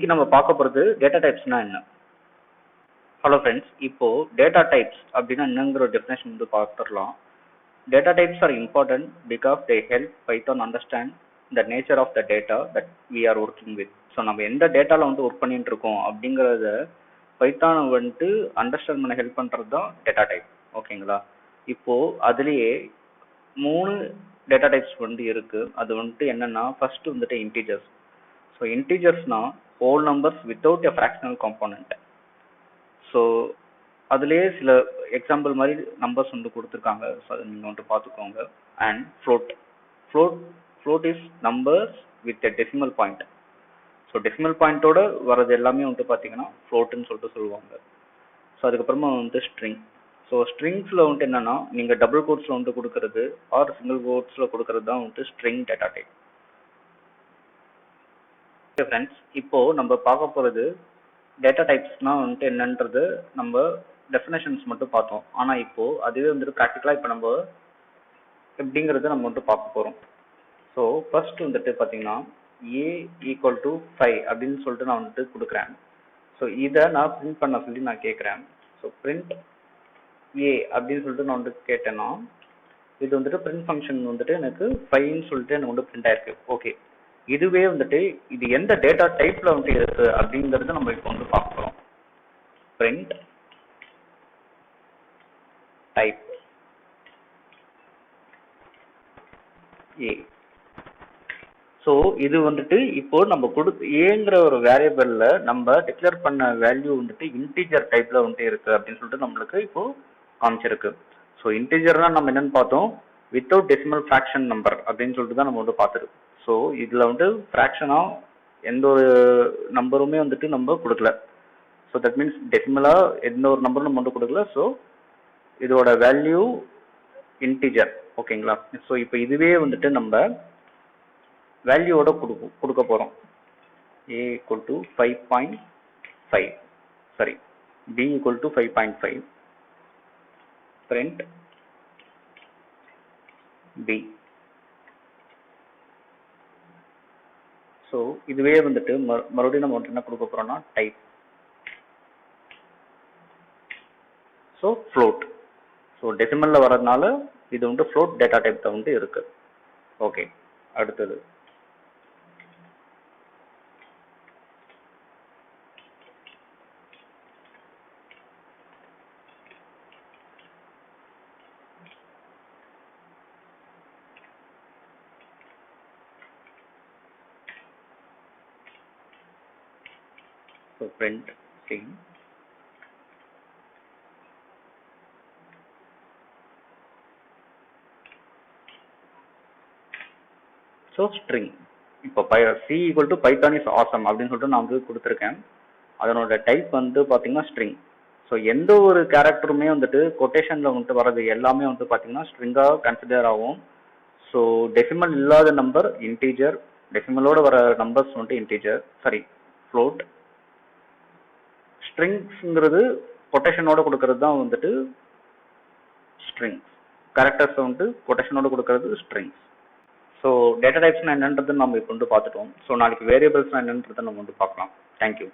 இன்னைக்கு நம்ம பார்க்க போகிறது டேட்டா டைப்ஸ்னா என்ன. ஹலோ ஃப்ரெண்ட்ஸ், இப்போ டேட்டா டைப்ஸ் அப்படின்னா என்னங்கிற டெஃபினேஷன் வந்து பார்த்துடலாம். Data types are important because they help Python understand the nature of the data that we are working with. So நம்ம எந்த டேட்டாவில் வந்து ஒர்க் பண்ணிட்டு இருக்கோம் அப்படிங்கிறத பைத்தானை வந்துட்டு அண்டர்ஸ்டாண்ட் பண்ண ஹெல்ப் பண்ணுறது தான் டேட்டா டைப். ஓகேங்களா? இப்போ அதுலேயே 3 டேட்டா டைப்ஸ் வந்து இருக்கு. அது வந்துட்டு என்னன்னா, ஃபர்ஸ்ட் வந்துட்டு இன்டீஜர்ஸ். ஸோ இன்டீஜர்ஸ்னா whole numbers without a fractional component. So அதுலேயே சில எக்ஸாம்பிள் மாதிரி நம்பர்ஸ் வந்து கொடுத்துருக்காங்க. ஸோ அதை நீங்கள் வந்துட்டு பார்த்துக்கோங்க. And float is numbers with a decimal point. So decimal பாயிண்டோட வரது எல்லாமே வந்துட்டு பார்த்தீங்கன்னா ஃப்ளோட்டுன்னு சொல்லிட்டு சொல்லுவாங்க. ஸோ அதுக்கப்புறமா வந்துட்டு ஸ்ட்ரிங். ஸோ ஸ்ட்ரிங்ஸில் வந்துட்டு என்னன்னா, நீங்கள் டபுள் கோட்ஸில் வந்துட்டு கொடுக்கறது ஆர் சிங்கிள் கோட்ஸில் கொடுக்கறது தான் வந்துட்டு ஸ்ட்ரிங் டேட்டா டைப். ஃப்ரெண்ட்ஸ், இப்போ நம்ம பார்க்க போகிறது டேட்டா டைப்ஸ்னா வந்துட்டு என்னன்றது நம்ம டெஃபினேஷன்ஸ் மட்டும் பார்த்தோம். ஆனால் இப்போ அதுவே வந்துட்டு ப்ராக்டிக்கலாக இப்போ நம்ம எப்படிங்கிறத நம்ம வந்துட்டு பார்க்க போகிறோம். ஸோ ஃபர்ஸ்ட் வந்துட்டு பார்த்தீங்கன்னா a ஈக்குவல் டு 5 அப்படின்னு சொல்லிட்டு நான் வந்துட்டு கொடுக்குறேன். ஸோ இதை நான் பிரிண்ட் பண்ண சொல்லி நான் கேட்குறேன். ஸோ பிரிண்ட் a அப்படின்னு சொல்லிட்டு நான் வந்துட்டு கேட்டேன்னா, இது வந்துட்டு பிரிண்ட் ஃபங்க்ஷன் வந்துட்டு எனக்கு 5ன்னு சொல்லிட்டு எனக்கு வந்து பிரிண்ட் ஆயிருக்கு. ஓகே, இதுவே வந்துட்டு இது எந்த டேட்டா டைப்ல வந்துட்டு இருக்கு அப்படிங்கறத நம்ம இப்போ வந்து பார்க்கிறோம். Print type A. ஸோ இது வந்துட்டு இப்போ நம்ம ஏங்கிற ஒரு வேரியபிள்ல நம்ம டிக்ளேர் பண்ண வேல்யூ வந்துட்டு இன்டீஜர் டைப்ல வந்துட்டு இருக்கு அப்படின்னு சொல்லிட்டு நம்மளுக்கு இப்போ காமிச்சிருக்கு. ஸோ இன்டீஜர்னா நம்ம என்னன்னு பார்த்தோம், வித்தவுட் டெசிமல் ஃபிராக்ஷன் நம்பர் அப்படின்னு சொல்லிட்டு தான் நம்ம வந்து பார்த்துருக்கு. ஸோ இதில் வந்து ஃப்ராக்ஷனாக எந்த ஒரு நம்பருமே வந்துட்டு நம்ம கொடுக்கல. ஸோ தட் மீன்ஸ் டெசிமலாக எந்த ஒரு நம்பரும் நம்ம வந்து கொடுக்கல. ஸோ இதோட வேல்யூ இன்டிஜர். ஓகேங்களா? ஸோ இப்போ இதுவே வந்துட்டு நம்ம வேல்யூவோட கொடுக்க போகிறோம். a equal to 5.5, sorry b equal to 5.5, print b. So இதுவே வந்துட்டு மறுபடியும் நம்ம வந்துட்டு என்ன கொடுக்க போறோம்னா டைப். So float. ஸோ டெசிமல்ல வரதுனால இது வந்து ஃப்ளோட் டேட்டா டைப் தான் வந்து இருக்கு. ஓகே, அடுத்தது so print string. So string. இப்போ c equal to python is awesome அப்படின்னு சொல்லிட்டு நான் வந்து கொடுத்துருக்கேன். அதனோட டைப் வந்து பார்த்தீங்கன்னா ஸ்ட்ரிங். ஸோ எந்த ஒரு கேரக்டருமே வந்துட்டு கொட்டேஷனில் வந்துட்டு வர்றது எல்லாமே வந்துட்டு பார்த்தீங்கன்னா ஸ்ட்ரிங்காக கன்சிடர் ஆகும். ஸோ டெசிமல் இல்லாத நம்பர் இன்டீஜர், டெசிமலோட வர நம்பர்ஸ் வந்துட்டு இன்டீஜர், சாரி ஃப்ளோட். ஸ்ட்ரிங்ஸ்ங்கிறது கொட்டேஷனோட கொடுக்கறது தான் வந்துட்டு ஸ்ட்ரிங்ஸ். கேரக்டர்ஸ் வந்துட்டு கொட்டேஷனோட கொடுக்கறது ஸ்ட்ரிங்ஸ். ஸோ டேட்டா டைப்ஸ்னா என்னன்றது நம்ம இப்போ வந்து பார்த்துட்டோம். ஸோ நாளைக்கு வேரியபிள்ஸ்னா என்னன்றதை நம்ம வந்து பார்க்கலாம். தேங்க்யூ.